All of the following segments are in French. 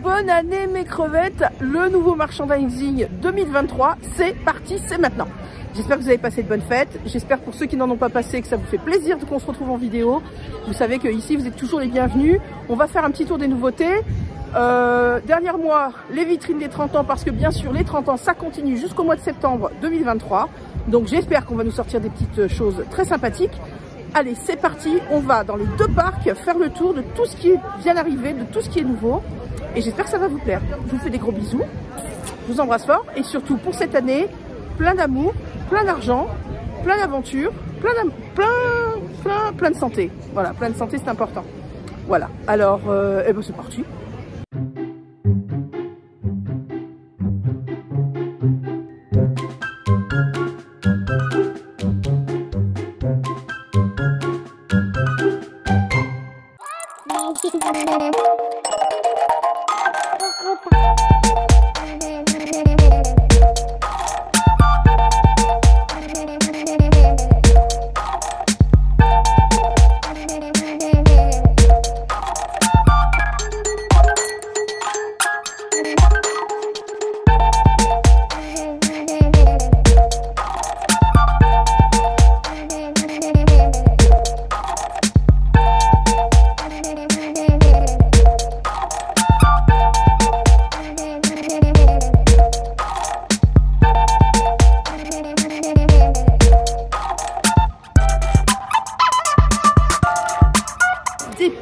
bonne année mes crevettes. Le nouveau merchandising 2023, c'est parti, c'est maintenant. J'espère que vous avez passé de bonnes fêtes. J'espère pour ceux qui n'en ont pas passé que ça vous fait plaisir qu'on se retrouve en vidéo. Vous savez que ici vous êtes toujours les bienvenus. On va faire un petit tour des nouveautés. Derrière moi, les vitrines des 30 ans, parce que bien sûr les 30 ans ça continue jusqu'au mois de septembre 2023. Donc j'espère qu'on va nous sortir des petites choses très sympathiques. Allez, c'est parti, on va dans les deux parcs faire le tour de tout ce qui vient d'arriver, de tout ce qui est nouveau. Et j'espère que ça va vous plaire. Je vous fais des gros bisous, je vous embrasse fort. Et surtout pour cette année, plein d'amour, plein d'argent, plein d'aventures, plein de santé. Voilà, plein de santé, c'est important. Voilà, alors, eh ben c'est parti.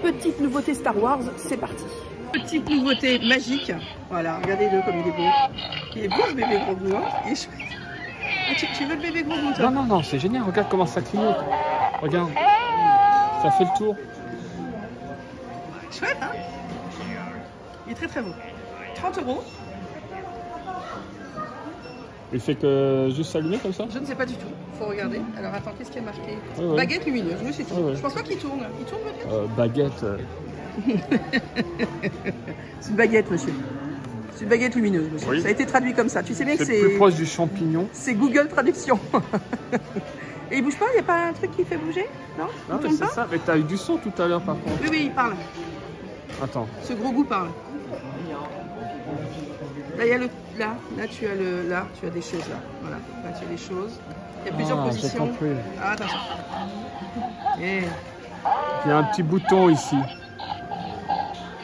Petite nouveauté Star Wars, c'est parti. Petite nouveauté magique. Voilà, regardez-le comme il est beau. Il est beau ce bébé gros goût, hein. Il est chouette. Ah, tu veux le bébé gros goût, toi? Non, c'est génial. Regarde comment ça clignote. Regarde. Ça fait le tour. Chouette, hein. Il est très très beau. 30 €. Il fait que juste s'allumer comme ça? Je ne sais pas du tout. Faut regarder. Alors attends, qu'est-ce qu'il y a marqué? Oui. Baguette lumineuse, oui c'est tout. Oui. Je pense pas qu'il tourne. Il tourne peut-être? Baguette. C'est une baguette, monsieur. C'est une baguette lumineuse, monsieur. Oui. Ça a été traduit comme ça. Tu sais bien que c'est plus proche du champignon. C'est Google Traduction. Et il bouge pas? Il n'y a pas un truc qui fait bouger? Non, non, mais c'est ça. Mais t'as eu du son tout à l'heure par contre. Oui, il parle. Attends. Ce gros goût parle. Là, il y a le. Là, tu as le. Là, tu as des choses là. Voilà. Là, tu as des choses. Il y a plusieurs positions. Ah, attention. Et... il y a un petit bouton ici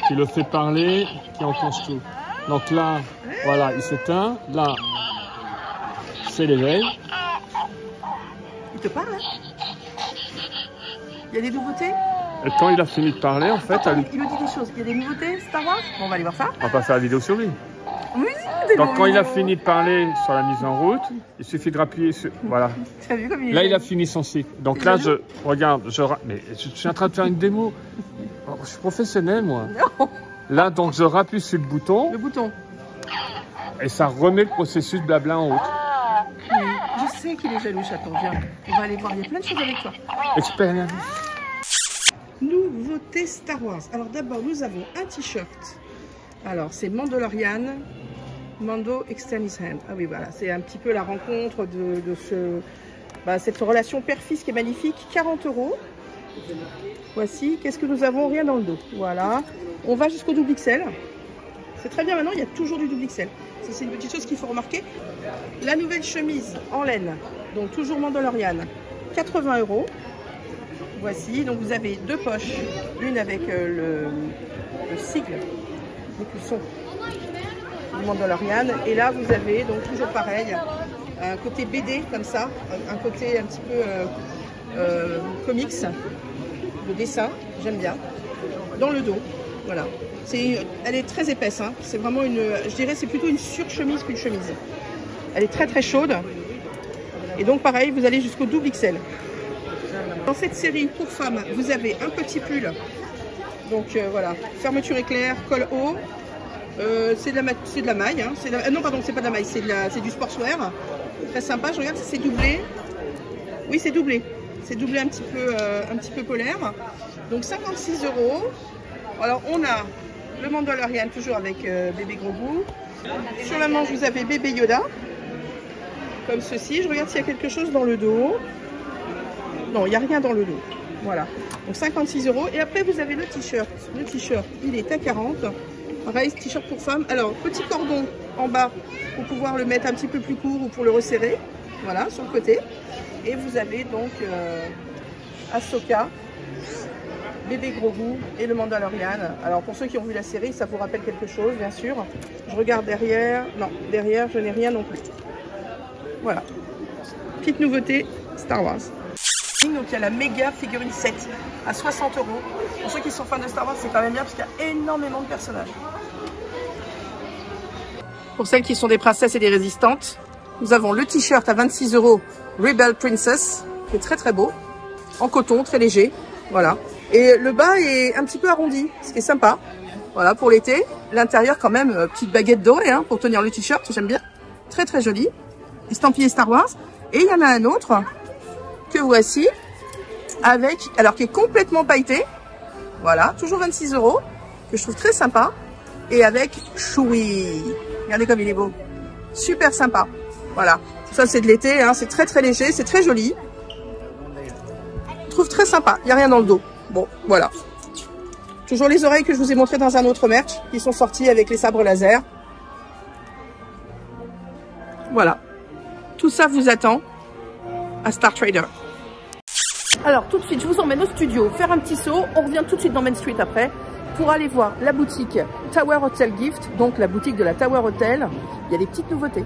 qui le fait parler, qui enclenche tout. Donc là, voilà, il s'éteint. Là, c'est l'éveil. Il te parle, hein? Il y a des nouveautés? Et quand il a fini de parler, en fait... Il me dit des choses. Il y a des nouveautés Star Wars? Bon, on va aller voir ça. On va pas faire la vidéo sur lui. Oui, donc quand il a fini de parler sur la mise en route, il suffit de rappuyer sur... Voilà. Tu as vu comme il est là, il a fini son cycle. Donc là, je... Regarde, mais je suis en train de faire une démo. Oh, je suis professionnel, moi. Non. Là, donc, je rappuie sur le bouton. Le bouton. Et ça remet le processus blabla en route. Je sais qu'il est jaloux, chaton. Viens, on va aller voir. Il y a plein de choses avec toi. Expérience. Nouveauté Star Wars. Alors d'abord, nous avons un t-shirt. Alors, c'est Mandalorian, Mando Extend His Hand. Ah oui, voilà, c'est un petit peu la rencontre de cette relation père-fils qui est magnifique. 40 €. Voici, qu'est-ce que nous avons? Rien dans le dos. Voilà. On va jusqu'au double XL. C'est très bien maintenant, il y a toujours du double XL. Ça, c'est une petite chose qu'il faut remarquer. La nouvelle chemise en laine, donc toujours Mandalorian, 80 €. Voici, donc vous avez deux poches, une avec le sigle, le son du Mandalorian, et là vous avez donc toujours pareil, un côté BD comme ça, un côté un petit peu comics, de dessin, j'aime bien, dans le dos, voilà. Elle est très épaisse, hein. C'est vraiment je dirais c'est plutôt une surchemise qu'une chemise. Elle est très très chaude, et donc pareil, vous allez jusqu'au double XL. Dans cette série pour femmes, vous avez un petit pull, donc voilà, fermeture éclair, col haut, c'est de la maille, hein. Non pardon, c'est pas de la maille, c'est du sportswear, très sympa. Je regarde si c'est doublé, oui c'est doublé un petit peu polaire, donc 56 €. Alors on a le Mandalorian toujours avec bébé gros goût, sur la manche vous avez bébé Yoda, comme ceci. Je regarde s'il y a quelque chose dans le dos. Non, il n'y a rien dans le dos. Voilà. Donc 56 €. Et après, vous avez le t-shirt. Le t-shirt, il est à 40. Pareil, t-shirt pour femmes. Alors, petit cordon en bas pour pouvoir le mettre un petit peu plus court ou pour le resserrer. Voilà, sur le côté. Et vous avez donc Ahsoka, Bébé Grogu et le Mandalorian. Alors, pour ceux qui ont vu la série, ça vous rappelle quelque chose, bien sûr. Je regarde derrière. Non, derrière, je n'ai rien non plus. Voilà. Petite nouveauté Star Wars. Donc, il y a la méga figurine 7 à 60 €. Pour ceux qui sont fans de Star Wars, c'est quand même bien parce qu'il y a énormément de personnages. Pour celles qui sont des princesses et des résistantes, nous avons le t-shirt à 26 € Rebel Princess, qui est très très beau, en coton, très léger. Voilà. Et le bas est un petit peu arrondi, ce qui est sympa. Voilà, pour l'été. L'intérieur, quand même, petite baguette dorée hein, pour tenir le t-shirt, j'aime bien. Très très joli. Estampillé Star Wars. Et il y en a un autre que voici, avec, alors qui est complètement pailleté. Voilà, toujours 26 €, que je trouve très sympa. Et avec Chewie. Regardez comme il est beau. Super sympa. Voilà. Ça, c'est de l'été, hein. C'est très très léger, c'est très joli. Je trouve très sympa. Il n'y a rien dans le dos. Bon, voilà. Toujours les oreilles que je vous ai montrées dans un autre merch, qui sont sortis avec les sabres laser. Voilà. Tout ça vous attend à Star Trader. Alors, tout de suite, je vous emmène au studio, faire un petit saut. On revient tout de suite dans Main Street après, pour aller voir la boutique Tower Hotel Gift, donc la boutique de la Tower Hotel. Il y a des petites nouveautés.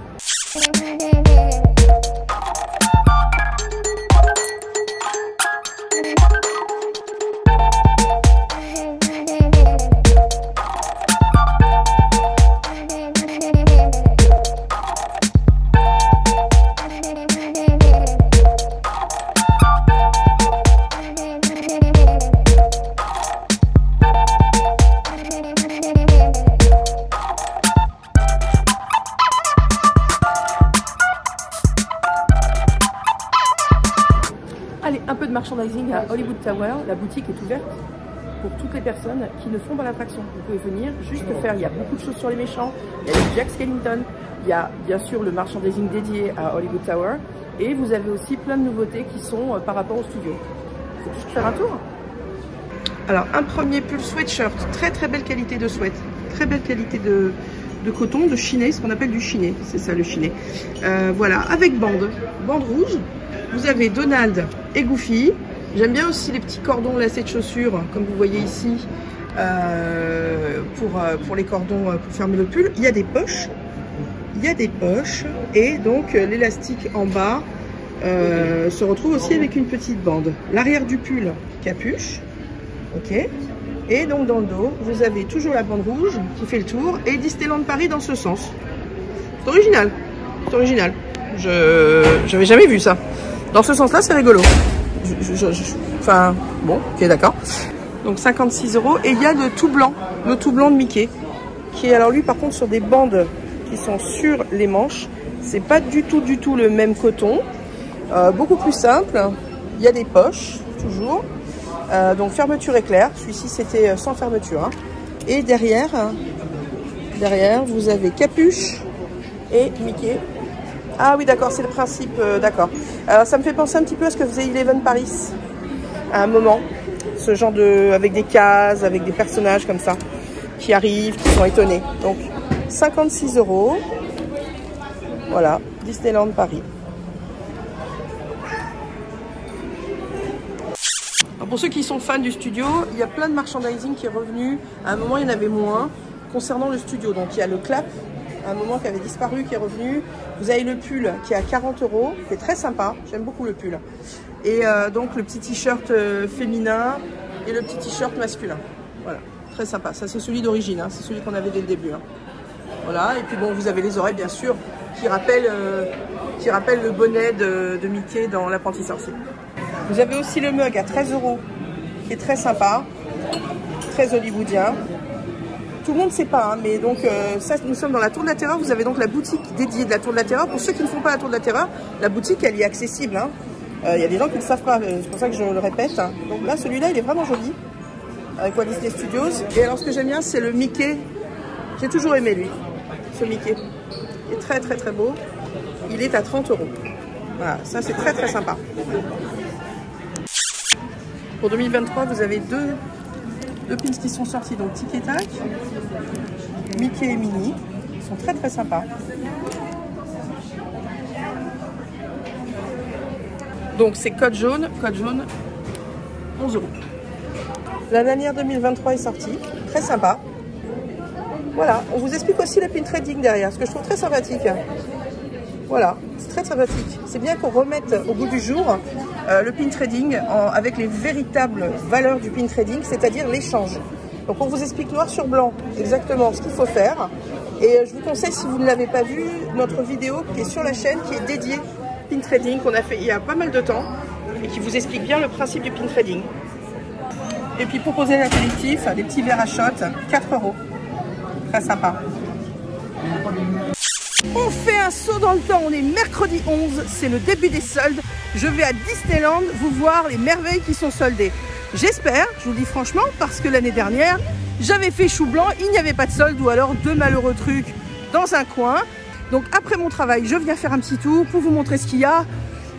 Allez, un peu de merchandising à Hollywood Tower. La boutique est ouverte pour toutes les personnes qui ne font pas l'attraction. Vous pouvez venir juste faire. Il y a beaucoup de choses sur les méchants. Il y a les Jack Skellington. Il y a bien sûr le merchandising dédié à Hollywood Tower. Et vous avez aussi plein de nouveautés qui sont par rapport au studio. Il faut juste faire un tour. Alors, un premier pull sweatshirt. Très très belle qualité de sweat. Très belle qualité de coton, de chiné, ce qu'on appelle du chiné. C'est ça le chiné. Voilà, avec bande rouge. Vous avez Donald et Goofy. J'aime bien aussi les petits cordons lacets de chaussures, comme vous voyez ici, pour les cordons pour fermer le pull. Il y a des poches. Et donc l'élastique en bas se retrouve aussi avec une petite bande. L'arrière du pull, capuche. Ok. Et donc dans le dos, vous avez toujours la bande rouge qui fait le tour et Disneyland Paris dans ce sens. C'est original. C'est original. Je n'avais jamais vu ça. Dans ce sens-là, c'est rigolo. Enfin, bon, ok, d'accord. Donc 56 €. Et il y a le tout blanc de Mickey, qui est alors lui par contre sur des bandes qui sont sur les manches. C'est pas du tout le même coton. Beaucoup plus simple. Il y a des poches, toujours. Donc fermeture éclair. Celui-ci c'était sans fermeture. Hein. Et derrière, vous avez capuche et Mickey. Ah oui, d'accord, c'est le principe, d'accord. Alors ça me fait penser un petit peu à ce que faisait Eleven Paris à un moment. Ce genre avec des cases, avec des personnages comme ça, qui arrivent, qui sont étonnés. Donc 56 €. Voilà, Disneyland Paris. Alors pour ceux qui sont fans du studio, il y a plein de merchandising qui est revenu. À un moment, il y en avait moins concernant le studio. Donc il y a le clap, à un moment qui avait disparu, qui est revenu. Vous avez le pull qui est à 40 €, qui est très sympa. J'aime beaucoup le pull. Et donc le petit t-shirt féminin et le petit t-shirt masculin. Voilà, très sympa. Ça c'est celui d'origine, hein. C'est celui qu'on avait dès le début. Hein. Voilà, et puis bon, vous avez les oreilles bien sûr qui rappellent le bonnet de Mickey dans l'apprenti sorcier. Vous avez aussi le mug à 13 €, qui est très sympa, très hollywoodien. Tout le monde ne sait pas, hein, mais donc ça, nous sommes dans la Tour de la Terreur. Vous avez donc la boutique dédiée de la Tour de la Terreur. Pour ceux qui ne font pas la Tour de la Terreur, la boutique, elle y est accessible. Hein. Y a des gens qui ne savent pas, c'est pour ça que je le répète. Donc là, celui-là, il est vraiment joli, avec Walt Disney Studios. Et alors, ce que j'aime bien, c'est le Mickey. J'ai toujours aimé, lui, ce Mickey. Il est très, très, très beau. Il est à 30 €. Voilà, ça, c'est très, très sympa. Pour 2023, vous avez deux pins qui sont sortis, donc Tic et Tac. Mickey et Minnie. Ils sont très très sympas. Donc c'est code jaune, 11 €. La lanière 2023 est sortie, très sympa. Voilà, on vous explique aussi le pin trading derrière, ce que je trouve très sympathique. Voilà, c'est très sympathique. C'est bien qu'on remette au goût du jour le pin trading avec les véritables valeurs du pin trading, c'est-à-dire l'échange. Donc on vous explique noir sur blanc exactement ce qu'il faut faire. Et je vous conseille, si vous ne l'avez pas vu, notre vidéo qui est sur la chaîne, qui est dédiée pin trading, qu'on a fait il y a pas mal de temps et qui vous explique bien le principe du pin trading. Et puis proposer l'apéritif, des petits verres à shot, 4 €. Très sympa. On fait un saut dans le temps, on est mercredi 11, c'est le début des soldes. Je vais à Disneyland vous voir les merveilles qui sont soldées. J'espère, je vous le dis franchement, parce que l'année dernière, j'avais fait chou blanc, il n'y avait pas de solde ou alors 2 malheureux trucs dans un coin. Donc après mon travail, je viens faire un petit tour pour vous montrer ce qu'il y a.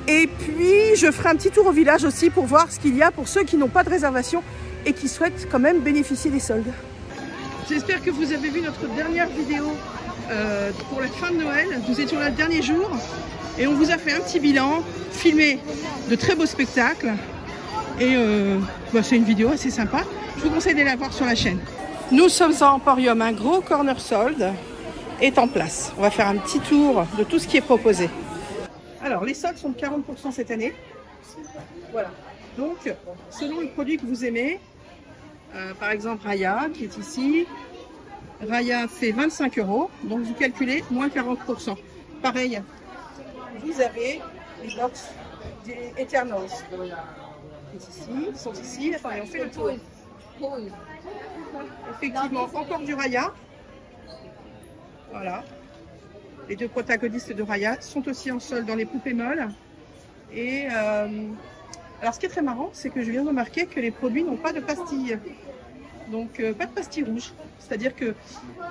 Et puis je ferai un petit tour au village aussi pour voir ce qu'il y a pour ceux qui n'ont pas de réservation et qui souhaitent quand même bénéficier des soldes. J'espère que vous avez vu notre dernière vidéo pour la fin de Noël. Nous étions là le dernier jour et on vous a fait un petit bilan, filmé de très beaux spectacles. Et c'est une vidéo assez sympa. Je vous conseille d'aller la voir sur la chaîne. Nous sommes à Emporium, un gros corner solde est en place. On va faire un petit tour de tout ce qui est proposé. Alors, les soldes sont de 40% cette année. Voilà. Donc, selon le produit que vous aimez, par exemple Raya qui est ici, Raya fait 25 €, donc vous calculez moins 40%. Pareil, vous avez les box des Eternals qui sont ici. Attendez, on fait le tour. Effectivement, encore du Raya. Voilà. Les deux protagonistes de Raya sont aussi en solde dans les poupées molles. Et alors, ce qui est très marrant, c'est que je viens de remarquer que les produits n'ont pas de pastilles. Donc, pas de pastilles rouges. C'est-à-dire que,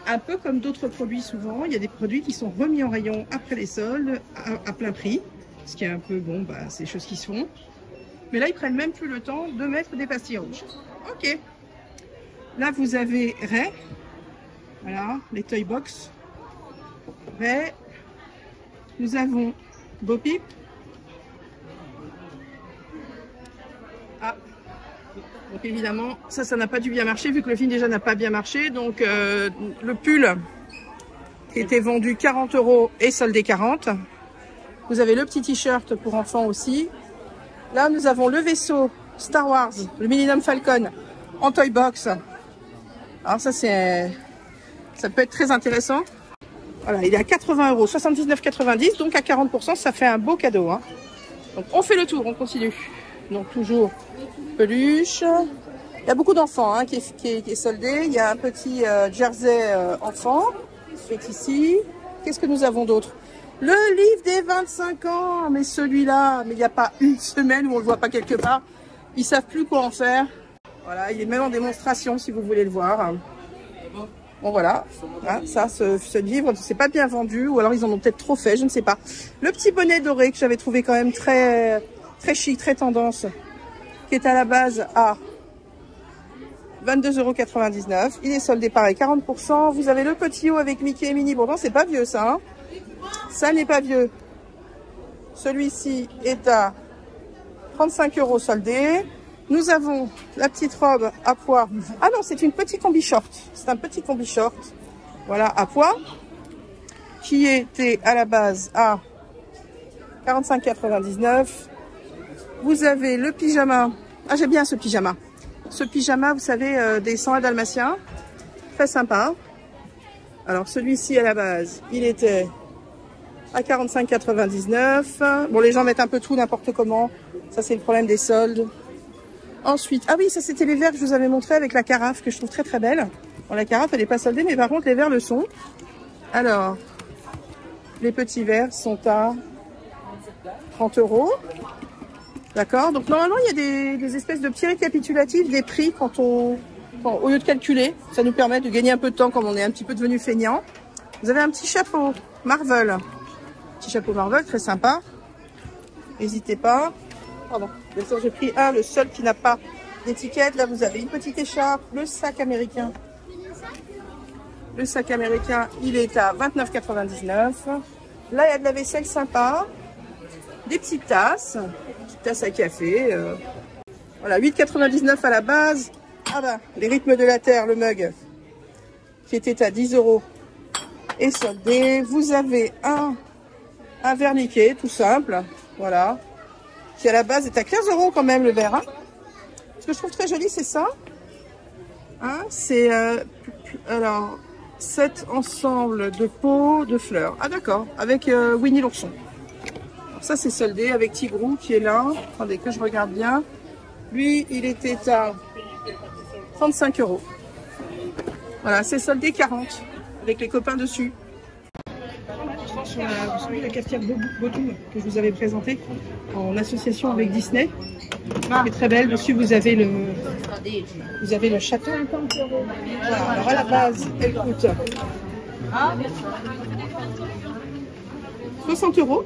un peu comme d'autres produits souvent, il y a des produits qui sont remis en rayon après les soldes à plein prix. Ce qui est un peu, bon, c'est des choses qui se font. Mais là, ils prennent même plus le temps de mettre des pastilles rouges. Ok. Là, vous avez Ray. Voilà, les Toy Box. Ray. Nous avons Bo Peep. Ah. Donc évidemment, ça n'a pas dû bien marcher vu que le film déjà n'a pas bien marché. Donc le pull qui était vendu 40 € est soldé 40. Vous avez le petit t-shirt pour enfants aussi. Là, nous avons le vaisseau Star Wars, le Millennium Falcon en Toy Box. Alors ça peut être très intéressant. Voilà, il est à 80 €, 79,90 €, donc à 40%, ça fait un beau cadeau. Hein. Donc on fait le tour, on continue. Donc toujours peluche. Il y a beaucoup d'enfants qui est soldé. Il y a un petit jersey enfant qui est ici. Qu'est-ce que nous avons d'autre? Le livre des 25 ans. Mais celui-là, mais il n'y a pas une semaine où on ne le voit pas quelque part. Ils ne savent plus quoi en faire. Voilà, il est même en démonstration si vous voulez le voir. Bon voilà, ça, ce livre, c'est pas bien vendu, ou alors ils en ont peut-être trop fait, je ne sais pas. Le petit bonnet doré que j'avais trouvé quand même très chic, très tendance, qui est à la base à 22,99 €. Il est soldé pareil, 40%. Vous avez le petit haut avec Mickey et Minnie. Pourtant, c'est pas vieux ça. Hein, ça n'est pas vieux. Celui-ci est à 35 € soldé. Nous avons la petite robe à pois. Ah non, c'est une petite combi short. C'est un petit combi short. Voilà, à pois. Qui était à la base à 45,99 €. Vous avez le pyjama. Ah, j'aime bien ce pyjama. Ce pyjama, vous savez, des 101 dalmatiens. Très sympa. Alors, celui-ci à la base, il était à 45,99 €. Bon, les gens mettent un peu tout, n'importe comment. Ça, c'est le problème des soldes. Ensuite, ah oui, ça c'était les verres que je vous avais montré avec la carafe que je trouve très très belle. Bon, la carafe elle n'est pas soldée, mais par contre les verres le sont. Alors, les petits verres sont à 30 €. D'accord. Donc normalement il y a des espèces de petits récapitulatifs des prix au lieu de calculer. Ça nous permet de gagner un peu de temps comme on est un petit peu devenu feignant. Vous avez un petit chapeau Marvel. Petit chapeau Marvel, très sympa. N'hésitez pas. Pardon, bien sûr j'ai pris le seul qui n'a pas d'étiquette. Là vous avez une petite écharpe, le sac américain. Le sac américain, il est à 29,99 €. Là, il y a de la vaisselle sympa. Des petites tasses à café. Voilà, 8,99 € à la base. Ah bah, les rythmes de la terre, le mug, qui était à 10 € et soldé. Vous avez un verniquet, tout simple. Voilà. Qui à la base est à 15 € quand même, le verre. Hein. Ce que je trouve très joli, c'est ça. Hein, c'est alors 7 ensembles de pots de fleurs. Ah d'accord, avec Winnie l'ourson. Ça c'est soldé avec Tigrou qui est là. Attendez que je regarde bien. Lui, il était à 35 €. Voilà, c'est soldé 40 avec les copains dessus. Sur la cafetière Bodum que je vous avais présentée en association avec Disney. Elle est très belle. Dessus, vous avez le château. Voilà. Alors à la base, elle coûte 60 €,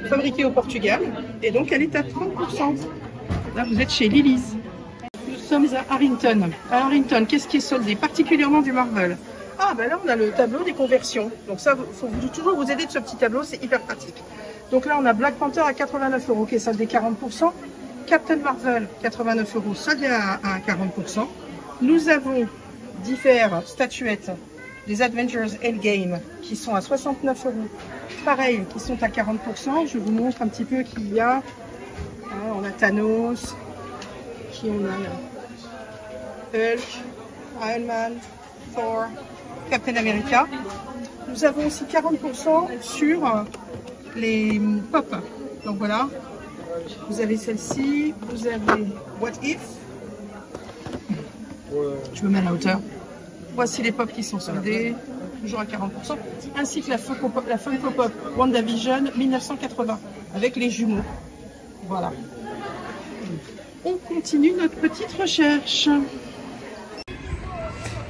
fabriquée au Portugal. Et donc, elle est à 30%. Là, vous êtes chez Lily's. Nous sommes à Harrington. À Harrington, qu'est-ce qui est soldé? Particulièrement du Marvel. Ah, ben là, on a le tableau des conversions. Donc ça, il faut toujours vous aider de ce petit tableau, c'est hyper pratique. Donc là, on a Black Panther à 89 € qui est soldé 40%. Captain Marvel, 89 € soldé à 40%. Nous avons diverses statuettes des Avengers Endgame qui sont à 69 €. Pareil, qui sont à 40%. Je vous montre un petit peu qu'il y a. Hein, on a Thanos, qui on a Hulk, Iron Man, Thor, Captain America. Nous avons aussi 40% sur les pop. Donc voilà, vous avez celle-ci, vous avez What If. Je me mets à la hauteur. Voici les pop qui sont soldés, toujours à 40%, ainsi que la Funko Pop WandaVision 1980 avec les jumeaux. Voilà. On continue notre petite recherche.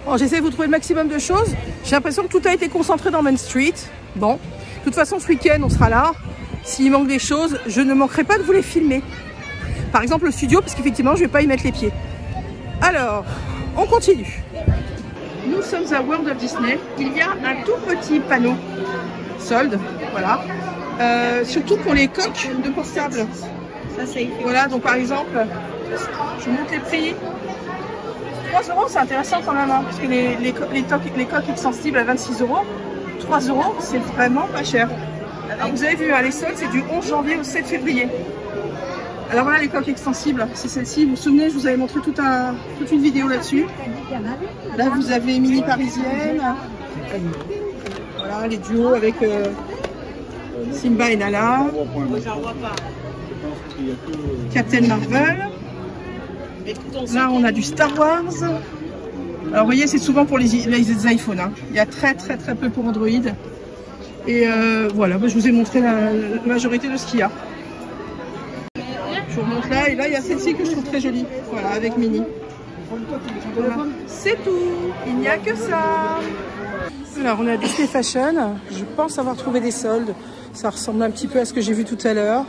Bon, j'essaie de vous trouver le maximum de choses. J'ai l'impression que tout a été concentré dans Main Street. Bon, de toute façon, ce week-end, on sera là. S'il manque des choses, je ne manquerai pas de vous les filmer. Par exemple, le studio, parce qu'effectivement, je ne vais pas y mettre les pieds. Alors, on continue. Nous sommes à World of Disney. Il y a un tout petit panneau solde, voilà. Surtout pour les coques de portable. Voilà, donc par exemple, je vous montre les prix. 3 €, c'est intéressant quand même, hein, parce que les coques extensibles à 26 €, 3 €, c'est vraiment pas cher. Alors vous avez vu, hein, les soldes, c'est du 11 janvier au 7 février. Alors voilà les coques extensibles, c'est celle-ci. Vous vous souvenez, je vous avais montré toute une vidéo là-dessus. Là, vous avez Mini Parisienne. Voilà, les duos avec Simba et Nala. Captain Marvel. Là, on a du Star Wars. Alors, vous voyez, c'est souvent pour les iPhones. Hein. Il y a très peu pour Android. Et voilà, je vous ai montré la majorité de ce qu'il y a. Je vous remonte là. Et là, il y a celle-ci que je trouve très jolie. Voilà, avec Mini. Voilà. C'est tout. Il n'y a que ça. Alors, on a Disney Fashion. Je pense avoir trouvé des soldes. Ça ressemble un petit peu à ce que j'ai vu tout à l'heure.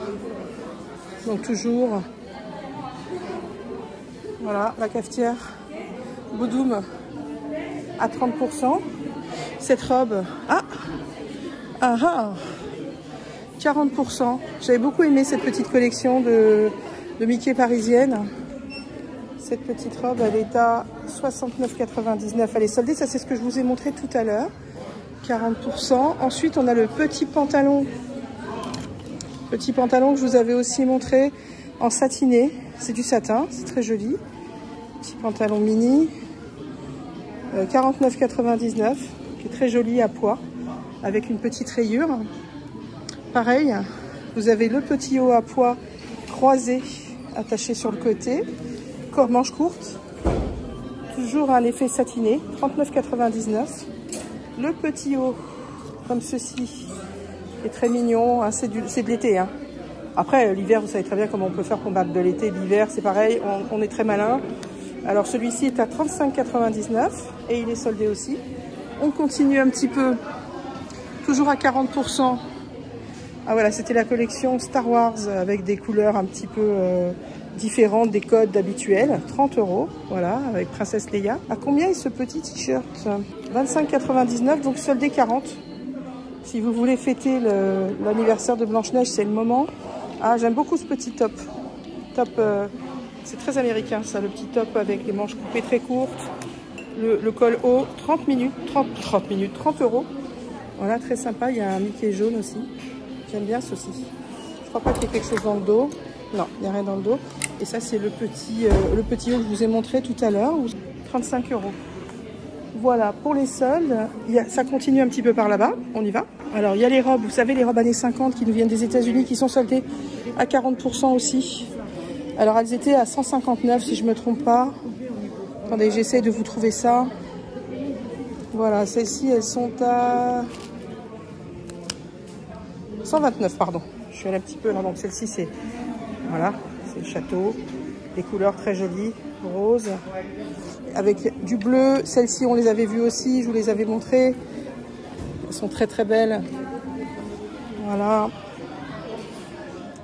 Donc, toujours... Voilà, la cafetière Bodum à 30%. Cette robe, 40%. J'avais beaucoup aimé cette petite collection de Mickey parisienne. Cette petite robe, elle est à 69,99. Elle est soldée, ça c'est ce que je vous ai montré tout à l'heure. 40%. Ensuite, on a le petit pantalon. Petit pantalon que je vous avais aussi montré en satiné. C'est du satin, c'est très joli. Petit pantalon mini, 49,99, qui est très joli à pois, avec une petite rayure. Pareil, vous avez le petit haut à pois croisé, attaché sur le côté, manche courte, toujours un effet satiné, 39,99. Le petit haut, comme ceci, est très mignon, hein, c'est de l'été. Hein. Après, l'hiver, vous savez très bien comment on peut faire pour battre de l'été. L'hiver, c'est pareil, on est très malin. Alors, celui-ci est à 35,99 et il est soldé aussi. On continue un petit peu, toujours à 40%. Ah voilà, c'était la collection Star Wars avec des couleurs un petit peu différentes des codes habituels. 30 €, voilà, avec Princesse Leia. À combien est ce petit t-shirt? 25,99 €, donc soldé 40. Si vous voulez fêter l'anniversaire de Blanche-Neige, c'est le moment. Ah, j'aime beaucoup ce petit top. C'est très américain, ça, le petit top avec les manches coupées très courtes. Le col haut, 30 €. Voilà, très sympa. Il y a un Mickey jaune aussi. J'aime bien ceci. Je crois pas qu'il y ait quelque chose dans le dos. Non, il n'y a rien dans le dos. Et ça, c'est le petit haut que je vous ai montré tout à l'heure. 35 €. Voilà, pour les soldes, ça continue un petit peu par là-bas. On y va. Alors, il y a les robes, vous savez, les robes années 50 qui nous viennent des États-Unis, qui sont soldées à 40% aussi. Alors, elles étaient à 159 si je ne me trompe pas. Attendez, j'essaie de vous trouver ça. Voilà, celles-ci, elles sont à 129, pardon. Je suis allée un petit peu là, donc celle-ci, c'est... Voilà, c'est le château. Des couleurs très jolies, rose. Avec du bleu, celles-ci, on les avait vues aussi, je vous les avais montrées. Elles sont très très belles. Voilà.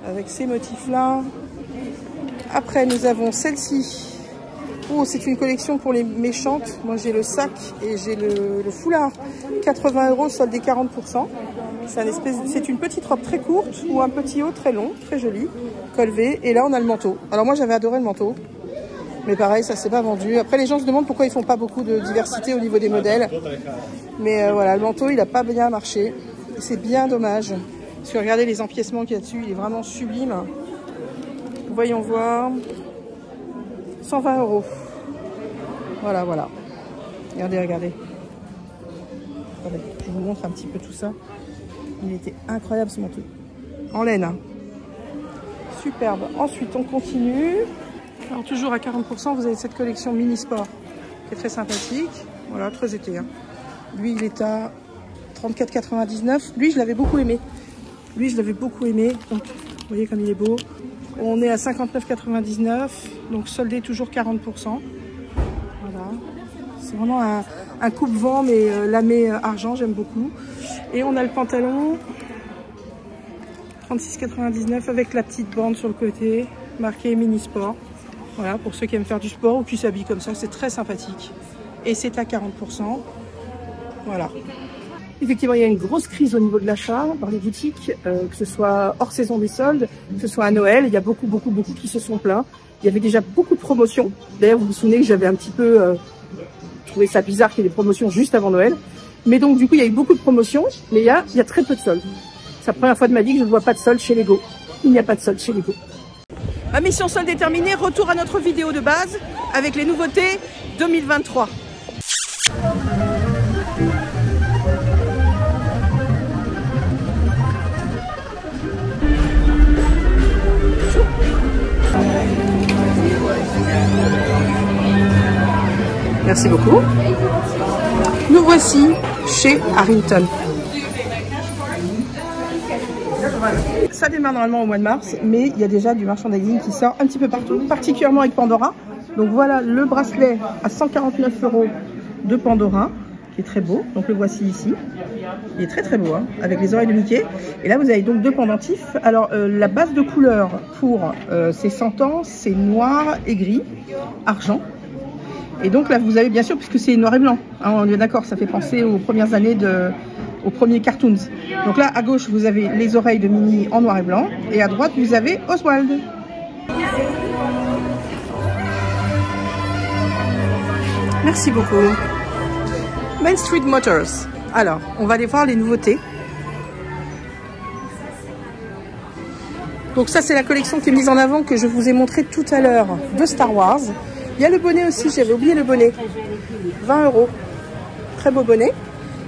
Avec ces motifs-là. Après, nous avons celle-ci. Oh, c'est une collection pour les méchantes. Moi, j'ai le sac et j'ai le foulard. 80 €, soldé 40%. C'est une petite robe très courte ou un petit haut très long, très joli, col V. Et là, on a le manteau. Alors moi, j'avais adoré le manteau. Mais pareil, ça s'est pas vendu. Après, les gens se demandent pourquoi ils font pas beaucoup de diversité au niveau des modèles. Mais voilà, le manteau, il a pas bien marché. C'est bien dommage. Parce que regardez les empiècements qu'il y a dessus, il est vraiment sublime. Voyons voir. 120 €. Voilà, voilà. Regardez, regardez. Attendez, je vous montre un petit peu tout ça. Il était incroyable ce manteau. En laine. Hein. Superbe. Ensuite, on continue. Alors, toujours à 40%, vous avez cette collection Mini Sport qui est très sympathique. Voilà, très été. Hein. Lui, il est à 34,99 €. Lui, je l'avais beaucoup aimé. Donc, vous voyez comme il est beau. On est à 59,99 €. Donc, soldé toujours 40%. Voilà. C'est vraiment un coupe-vent, mais lamé argent, j'aime beaucoup. Et on a le pantalon. 36,99 € avec la petite bande sur le côté. Marqué Mini Sport. Voilà, pour ceux qui aiment faire du sport ou qui s'habillent comme ça, c'est très sympathique. Et c'est à 40%. Voilà. Effectivement, il y a une grosse crise au niveau de l'achat dans les boutiques, que ce soit hors saison des soldes, que ce soit à Noël. Il y a beaucoup qui se sont plaints. Il y avait déjà beaucoup de promotions. D'ailleurs, vous vous souvenez que j'avais un petit peu trouvé ça bizarre qu'il y ait des promotions juste avant Noël. Mais donc, du coup, il y a eu beaucoup de promotions, mais il y a très peu de soldes. C'est la première fois de ma vie que je ne vois pas de soldes chez Lego. Il n'y a pas de soldes chez Lego. Ma mission solde est terminée. Retour à notre vidéo de base avec les nouveautés 2023. Merci beaucoup. Nous voici chez Harrington. Ça démarre normalement au mois de mars, mais il y a déjà du merchandising qui sort un petit peu partout, particulièrement avec Pandora. Donc voilà le bracelet à 149 € de Pandora, qui est très beau. Donc le voici ici. Il est très très beau, hein, avec les oreilles de Mickey. Et là vous avez donc deux pendentifs. Alors la base de couleur pour ces 100 ans, c'est noir et gris, argent. Et donc là vous avez bien sûr, puisque c'est noir et blanc, hein, on est d'accord, ça fait penser aux premières années aux premiers cartoons. Donc là, à gauche, vous avez les oreilles de Minnie en noir et blanc. Et à droite, vous avez Oswald. Merci beaucoup. Main Street Motors. Alors, on va aller voir les nouveautés. Donc ça, c'est la collection qui est mise en avant, que je vous ai montré tout à l'heure, de Star Wars. Il y a le bonnet aussi, j'avais oublié le bonnet. 20 €. Très beau bonnet.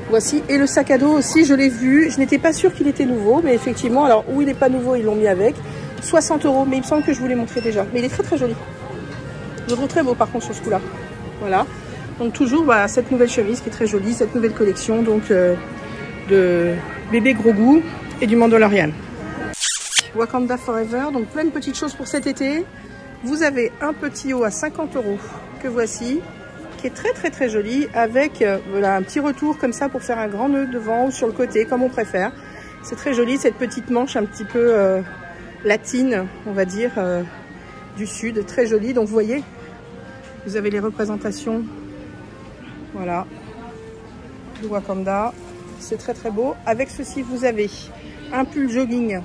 Voici, et le sac à dos aussi, je l'ai vu, je n'étais pas sûre qu'il était nouveau, mais effectivement, alors où il n'est pas nouveau, ils l'ont mis avec, 60 €, mais il me semble que je vous l'ai montré déjà, mais il est très très joli. Je le trouve très beau par contre sur ce coup-là. Voilà, donc toujours voilà, cette nouvelle chemise qui est très jolie, cette nouvelle collection donc de bébé Grogu et du Mandalorian. Wakanda Forever, donc plein de petites choses pour cet été. Vous avez un petit haut à 50 € que voici, qui est très très très joli, avec voilà, un petit retour comme ça pour faire un grand nœud devant ou sur le côté comme on préfère. C'est très joli, cette petite manche un petit peu latine, on va dire, du Sud, très joli. Donc vous voyez, vous avez les représentations, voilà, de Wakanda. C'est très très beau. Avec ceci, vous avez un pull jogging,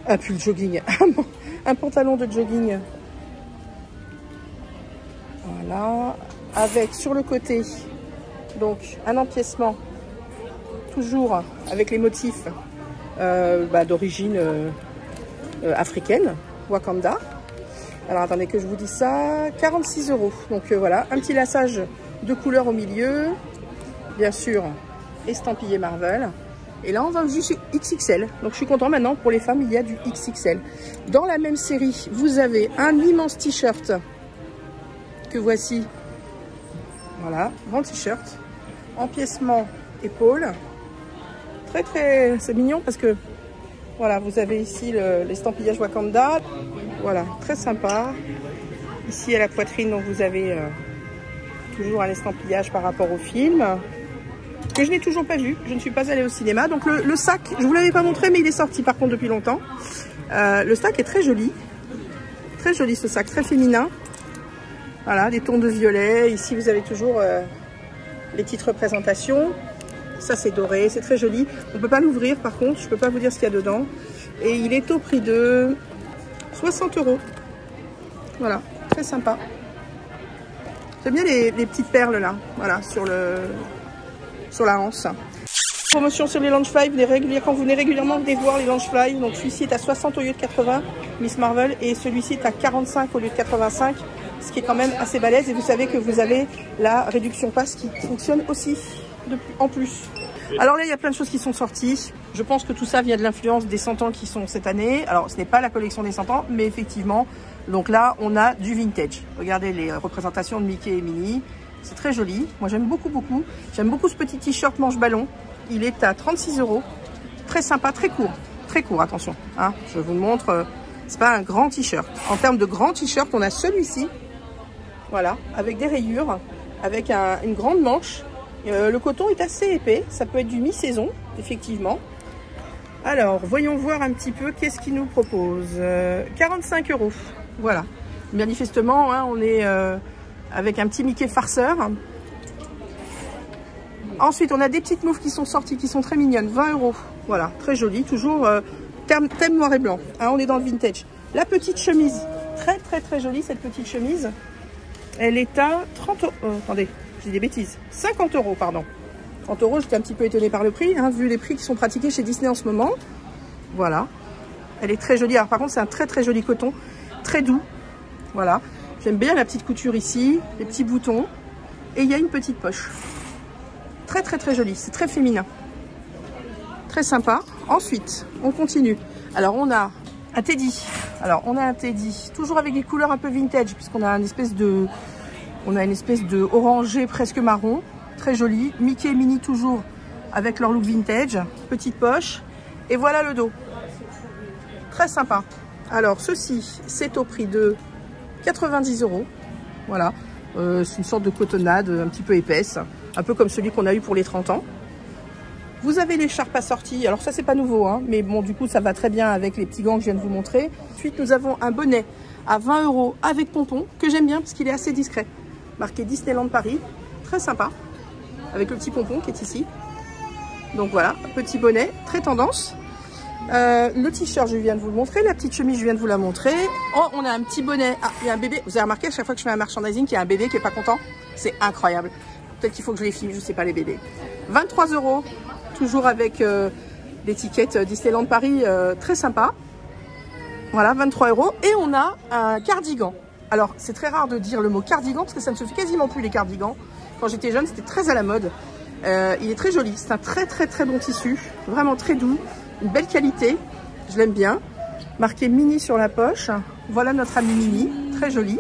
un pantalon de jogging. Voilà, avec sur le côté, donc un empiècement, toujours avec les motifs d'origine africaine, Wakanda. Alors attendez que je vous dise ça, 46 €. Donc voilà, un petit lassage de couleur au milieu, bien sûr, estampillé Marvel. Et là on va jusqu'à XXL, donc je suis content maintenant, pour les femmes il y a du XXL. Dans la même série, vous avez un immense t-shirt que voici, voilà, grand t-shirt, empiècement épaule, très très, c'est mignon parce que voilà, vous avez ici l'estampillage Wakanda, voilà, très sympa. Ici à la poitrine, donc vous avez toujours un estampillage par rapport au film, que je n'ai toujours pas vu, je ne suis pas allée au cinéma. Donc le sac, je vous l'avais pas montré, mais il est sorti par contre depuis longtemps. Le sac est très joli ce sac, très féminin. Voilà, des tons de violet. Ici vous avez toujours les petites représentations. Ça c'est doré, c'est très joli. On peut pas l'ouvrir par contre, je peux pas vous dire ce qu'il y a dedans. Et il est au prix de 60 €. Voilà, très sympa. J'aime bien les petites perles là, voilà, sur la hanche. Promotion sur les Loungefly, quand vous venez régulièrement, vous venez voir les Loungefly. Donc celui-ci est à 60 au lieu de 80, Miss Marvel, et celui-ci est à 45 au lieu de 85, ce qui est quand même assez balèze. Et vous savez que vous avez la réduction passe qui fonctionne aussi en plus. Alors là, il y a plein de choses qui sont sorties. Je pense que tout ça vient de l'influence des 100 ans qui sont cette année. Alors ce n'est pas la collection des 100 ans, mais effectivement, donc là, on a du vintage. Regardez les représentations de Mickey et Minnie. C'est très joli. Moi, j'aime beaucoup. J'aime beaucoup ce petit t-shirt manche ballon. Il est à 36 €. Très sympa, très court. Très court, attention. Hein, je vous le montre. C'est pas un grand t-shirt. En termes de grand t-shirt, on a celui-ci. Voilà, avec des rayures, avec une grande manche. Le coton est assez épais. Ça peut être du mi-saison, effectivement. Alors, voyons voir un petit peu qu'est-ce qu'il nous propose. 45 €. Voilà. Manifestement, hein, on est avec un petit Mickey farceur. Ensuite, on a des petites moufles qui sont sorties, qui sont très mignonnes. 20 €. Voilà, très joli. Toujours thème noir et blanc. Hein, on est dans le vintage. La petite chemise. Très jolie, cette petite chemise. Elle est à 30 €. Attendez, j'ai des bêtises. 50 €, pardon. 30 €, j'étais un petit peu étonnée par le prix, hein, vu les prix qui sont pratiqués chez Disney en ce moment. Voilà. Elle est très jolie. Alors par contre, c'est un très joli coton. Très doux. Voilà. J'aime bien la petite couture ici, les petits boutons. Et il y a une petite poche. Très joli. C'est très féminin. Très sympa. Ensuite, on continue. Alors on a un teddy. Toujours avec des couleurs un peu vintage, puisqu'on a une espèce de orangé presque marron. Très joli. Mickey et Minnie toujours avec leur look vintage. Petite poche. Et voilà le dos. Très sympa. Alors ceci, c'est au prix de 90 €. Voilà. C'est une sorte de cotonnade un petit peu épaisse. Un peu comme celui qu'on a eu pour les 30 ans. Vous avez l'écharpe assortie. Alors ça, c'est pas nouveau, hein, mais bon, du coup, ça va très bien avec les petits gants que je viens de vous montrer. Ensuite, nous avons un bonnet à 20 € avec pompon, que j'aime bien parce qu'il est assez discret. Marqué Disneyland Paris. Très sympa. Avec le petit pompon qui est ici. Donc voilà, petit bonnet, très tendance. Le t-shirt, je viens de vous le montrer. La petite chemise, je viens de vous la montrer. Oh, on a un petit bonnet. Ah, il y a un bébé. Vous avez remarqué à chaque fois que je fais un merchandising qu'il y a un bébé qui est pas content. C'est incroyable. Peut-être qu'il faut que je les filme, je sais pas, les bébés. 23 €. Toujours avec l'étiquette Disneyland Paris, très sympa. Voilà, 23 €. Et on a un cardigan. Alors, c'est très rare de dire le mot cardigan parce que ça ne se fait quasiment plus, les cardigans. Quand j'étais jeune, c'était très à la mode. Il est très joli. C'est un très bon tissu. Vraiment très doux. Une belle qualité. Je l'aime bien. Marqué Mini sur la poche. Voilà notre ami Mini. Très joli.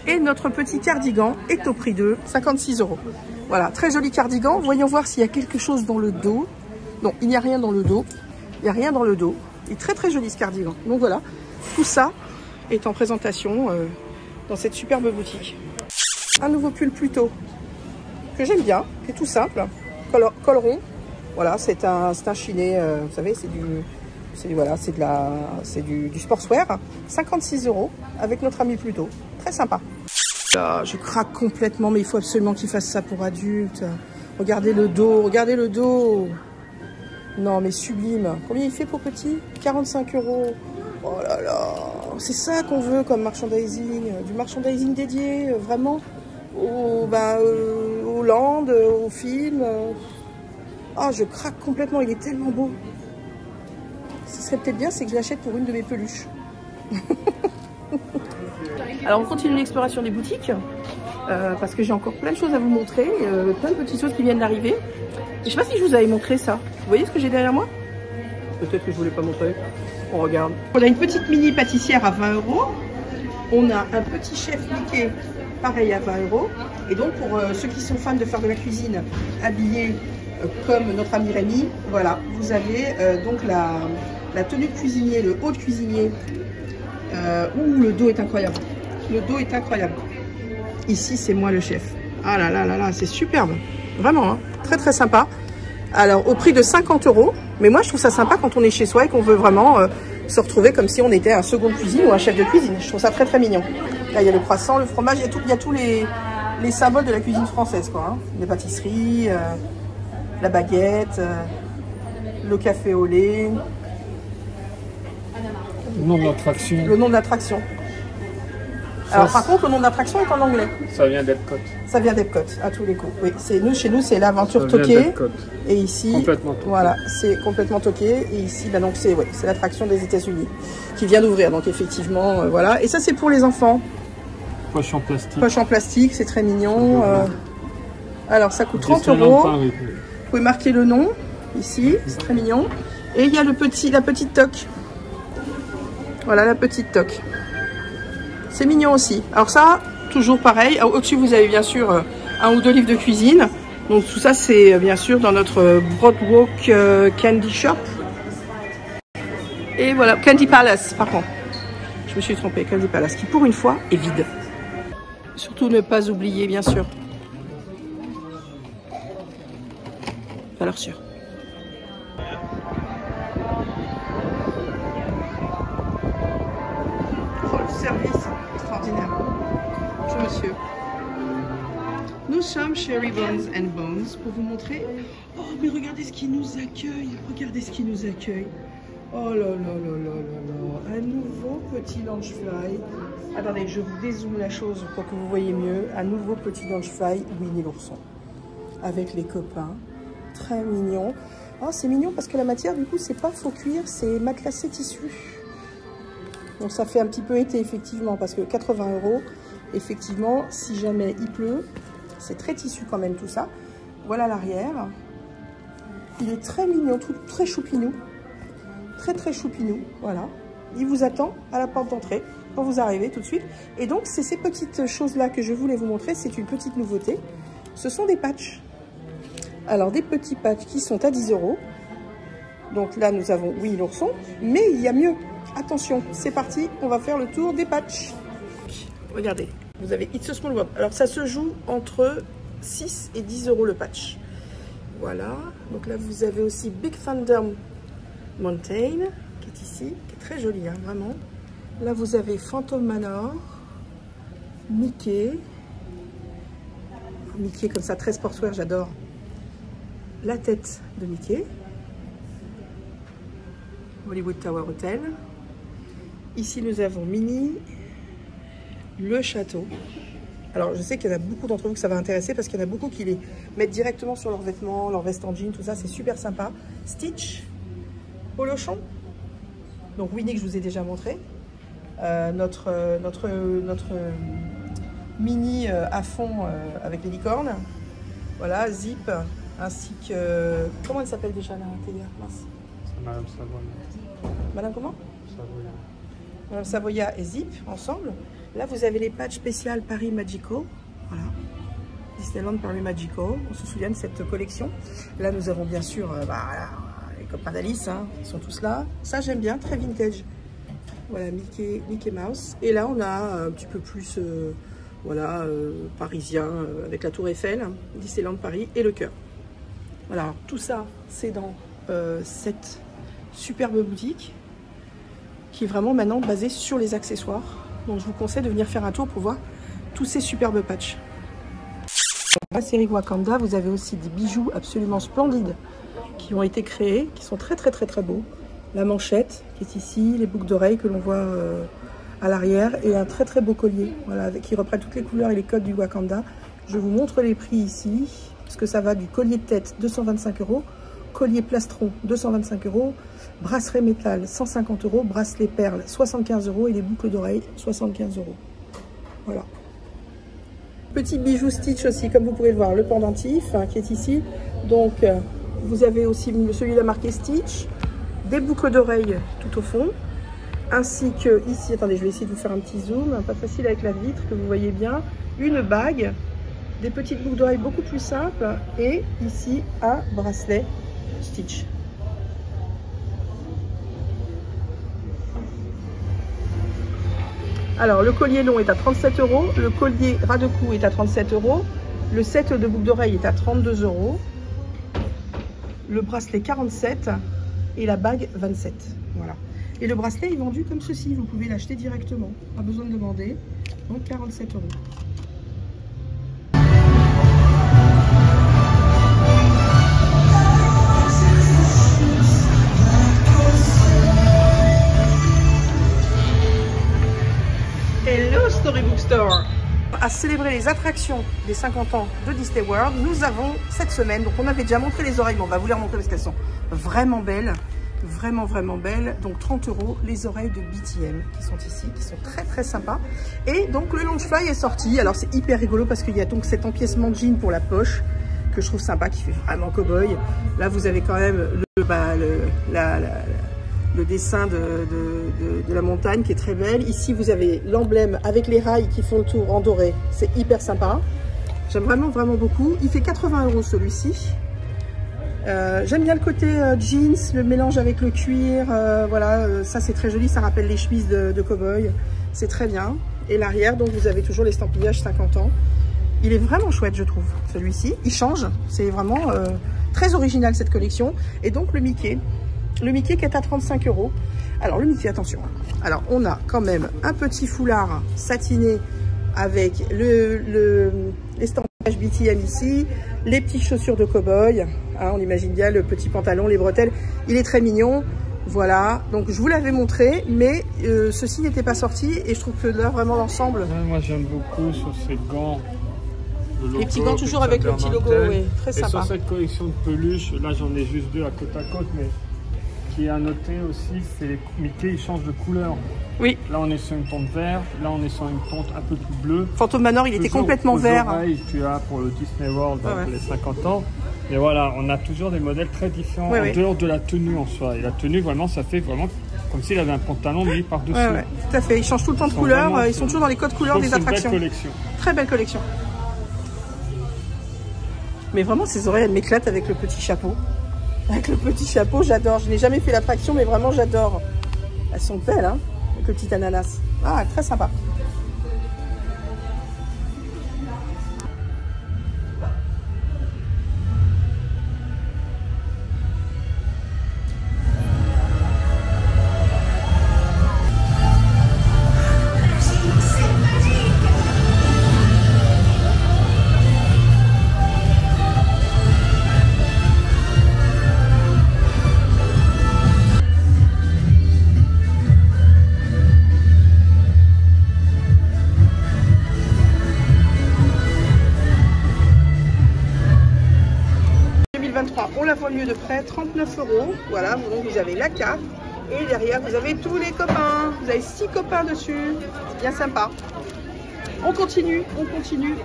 Et notre petit cardigan est au prix de 56 €. Voilà, très joli cardigan. Voyons voir s'il y a quelque chose dans le dos. Non, il n'y a rien dans le dos. Il n'y a rien dans le dos. Il est très joli ce cardigan. Donc voilà, tout ça est en présentation dans cette superbe boutique. Un nouveau pull Pluto que j'aime bien, qui est tout simple. Col rond. Voilà, c'est un chiné, vous savez, c'est Voilà, c'est du sportswear. 56 € avec notre ami Pluto. Très sympa. Là, je craque complètement, mais il faut absolument qu'il fasse ça pour adultes. Regardez le dos, regardez le dos. Non, mais sublime. Combien il fait pour petit? 45 €. Oh là là. C'est ça qu'on veut comme merchandising. Du merchandising dédié, vraiment, au land, au film. Oh, je craque complètement. Il est tellement beau. Ce qui serait peut-être bien, c'est que je l'achète pour une de mes peluches. Alors on continue l'exploration des boutiques parce que j'ai encore plein de choses à vous montrer, plein de petites choses qui viennent d'arriver. Je sais pas si je vous avais montré ça. Vous voyez ce que j'ai derrière moi? Peut-être que je ne vous l'ai pas montré. On regarde. On a une petite mini pâtissière à 20 €. On a un petit chef Mickey, pareil à 20 €. Et donc pour ceux qui sont fans de faire de la cuisine, habillés comme notre ami Rémi, voilà, vous avez donc la tenue de cuisinier, le haut de cuisinier, où le dos est incroyable. Le dos est incroyable. Ici, c'est moi le chef. Ah là là là là, c'est superbe. Vraiment, hein. Très très sympa. Alors, au prix de 50 €. Mais moi, je trouve ça sympa quand on est chez soi et qu'on veut vraiment se retrouver comme si on était un second de cuisine ou un chef de cuisine. Je trouve ça très très mignon. Là, il y a le croissant, le fromage, il y a tous les symboles de la cuisine française, quoi. Hein. Les pâtisseries, la baguette, le café au lait. Le nom de l'attraction. Le nom de l'attraction. Alors par contre, le nom de l'attraction est en anglais. Ça vient d'Epcot. Ça vient d'Epcot, à tous les coups. Oui, chez nous, c'est l'aventure toquée. Et ici, complètement toqué. Voilà, c'est complètement toqué. Et ici, bah donc c'est l'attraction des États-Unis qui vient d'ouvrir. Donc effectivement, voilà. Et ça, c'est pour les enfants. Poche en plastique. Poche en plastique, c'est très mignon. Alors ça coûte 30 €. Vous pouvez marquer le nom ici, c'est très mignon. Et il y a la petite toque. Voilà la petite toque. C'est mignon aussi. Alors ça, toujours pareil. Au-dessus, vous avez bien sûr un ou deux livres de cuisine. Donc tout ça, c'est bien sûr dans notre Broadwalk Candy Shop. Et voilà, Candy Palace, pardon. Je me suis trompée, Candy Palace, qui pour une fois est vide. Surtout ne pas oublier, bien sûr. Valeur sûre. Oh, le service extraordinaire. Bonjour monsieur. Nous sommes chez Ribbons and Bones pour vous montrer. Oh, mais regardez ce qui nous accueille. Regardez ce qui nous accueille. Oh là là là là là là. Un nouveau petit Loungefly. Attendez, je vous dézoome la chose pour que vous voyez mieux. Un nouveau petit Loungefly, Winnie l'ourson. Avec les copains. Très mignon. Oh, c'est mignon parce que la matière, du coup, c'est pas faux cuir, c'est matelassé tissu. Donc ça fait un petit peu été, effectivement, parce que 80 €, effectivement, si jamais il pleut, c'est très tissu quand même tout ça. Voilà l'arrière. Il est très mignon, très choupinou. Très très choupinou, voilà. Il vous attend à la porte d'entrée quand vous arrivez tout de suite. Et donc, c'est ces petites choses-là que je voulais vous montrer. C'est une petite nouveauté. Ce sont des patchs. Alors, des petits patchs qui sont à 10 €. Donc là, nous avons, oui, l'ourson. Mais il y a mieux. Attention, c'est parti. On va faire le tour des patchs. Regardez, vous avez It's a Small World. Alors, ça se joue entre 6 et 10 € le patch. Voilà. Donc là, vous avez aussi Big Thunder Mountain, qui est ici, qui est très joli, hein, vraiment. Là, vous avez Phantom Manor, Mickey. Mickey comme ça, très sportswear, j'adore. La tête de Mickey. Hollywood Tower Hotel. Ici, nous avons Minnie, le château. Alors, je sais qu'il y en a beaucoup d'entre vous que ça va intéresser parce qu'il y en a beaucoup qui les mettent directement sur leurs vêtements, leur veste en jean, tout ça, c'est super sympa. Stitch, Polochon, donc Winnie que je vous ai déjà montré. Notre Minnie à fond avec les licornes. Voilà, Zip, ainsi que... Comment elle s'appelle déjà là, Thélia? C'est Madame Savoya. Madame comment? Savoya. Madame Savoya et Zip ensemble. Là, vous avez les patchs spéciales Paris Magical. Voilà. Disneyland Paris Magical. On se souvient de cette collection. Là, nous avons bien sûr les copains d'Alice. Hein, ils sont tous là. Ça, j'aime bien. Très vintage. Voilà, Mickey Mouse. Et là, on a un petit peu plus parisien avec la Tour Eiffel, Disneyland Paris et le cœur. Voilà. Alors, tout ça, c'est dans cette superbe boutique qui est vraiment maintenant basée sur les accessoires. Donc je vous conseille de venir faire un tour pour voir tous ces superbes patchs. Dans la série Wakanda, vous avez aussi des bijoux absolument splendides qui ont été créés, qui sont très beaux. La manchette qui est ici, les boucles d'oreilles que l'on voit à l'arrière et un très beau collier, voilà, qui reprend toutes les couleurs et les codes du Wakanda. Je vous montre les prix ici, parce que ça va du collier de tête 225 €, collier plastron 225 €, bracelet métal 150 €, bracelet perle 75 € et les boucles d'oreilles 75 €. Voilà. Petit bijou Stitch aussi, comme vous pouvez le voir, le pendentif qui est ici. Donc vous avez aussi celui-là marqué Stitch, des boucles d'oreilles tout au fond, ainsi que ici, attendez, je vais essayer de vous faire un petit zoom, pas facile avec la vitre, que vous voyez bien, une bague, des petites boucles d'oreilles beaucoup plus simples, et ici un bracelet Stitch. Alors le collier long est à 37 €, le collier ras de cou est à 37 €, le set de boucles d'oreilles est à 32 €, le bracelet 47 et la bague 27. Voilà. Et le bracelet est vendu comme ceci, vous pouvez l'acheter directement, pas besoin de demander, donc 47 €. Hello Storybook Store. À célébrer les attractions des 50 ans de Disney World, nous avons cette semaine, donc on avait déjà montré les oreilles, mais on va vous les remontrer parce qu'elles sont vraiment belles, vraiment belles. Donc 30 €, les oreilles de BTM qui sont ici, qui sont très sympas. Et donc le Loungefly est sorti, alors c'est hyper rigolo parce qu'il y a donc cet empiècement de jean pour la poche que je trouve sympa, qui fait vraiment cow-boy. Là vous avez quand même le dessin de la montagne qui est très belle. Ici vous avez l'emblème avec les rails qui font le tour en doré, c'est hyper sympa. J'aime vraiment beaucoup. Il fait 80 € celui-ci. J'aime bien le côté jeans, le mélange avec le cuir, voilà, ça c'est très joli, ça rappelle les chemises de cow-boy, c'est très bien. Et l'arrière, donc vous avez toujours l'estampillage 50 ans. Il est vraiment chouette, je trouve, celui-ci. Il change, c'est vraiment très original cette collection. Et donc le Mickey qui est à 35 €. Alors le Mickey, attention. Alors on a quand même un petit foulard satiné avec l'estampillage BTM ici, les petites chaussures de cow-boy. On imagine bien le petit pantalon, les bretelles. Il est très mignon. Voilà. Donc je vous l'avais montré, mais ceci n'était pas sorti et je trouve que là vraiment l'ensemble. Ouais, moi j'aime beaucoup sur ces gants. Les petits gants toujours avec le petit logo, oui, très sympa. Et sur cette collection de peluches, là j'en ai juste deux à côte, mais qui est à noter aussi, c'est les Mickey, ils changent de couleur. Oui. Là on est sur une tonte verte, là on est sur une tonte un peu plus bleue. Phantom Manor, il était complètement vert. Tu as pour le Disney World pour les 50 ans. Et voilà, on a toujours des modèles très différents en dehors de la tenue en soi. Et la tenue, vraiment, ça fait vraiment comme s'il avait un pantalon mis par-dessus. Tout à fait. Ils changent tout le temps de couleur. Ils sont toujours dans les codes couleurs des attractions. Belle collection. Très belle collection. Mais vraiment, ces oreilles, elles m'éclatent avec le petit chapeau. Avec le petit chapeau, j'adore. Je n'ai jamais fait l'attraction, mais vraiment, j'adore. Elles sont belles, hein, avec le petit ananas. Ah, très sympa. On la voit mieux de près, 39 €. Voilà, donc vous avez la carte. Et derrière, vous avez tous les copains. Vous avez 6 copains dessus. C'est bien sympa. On continue,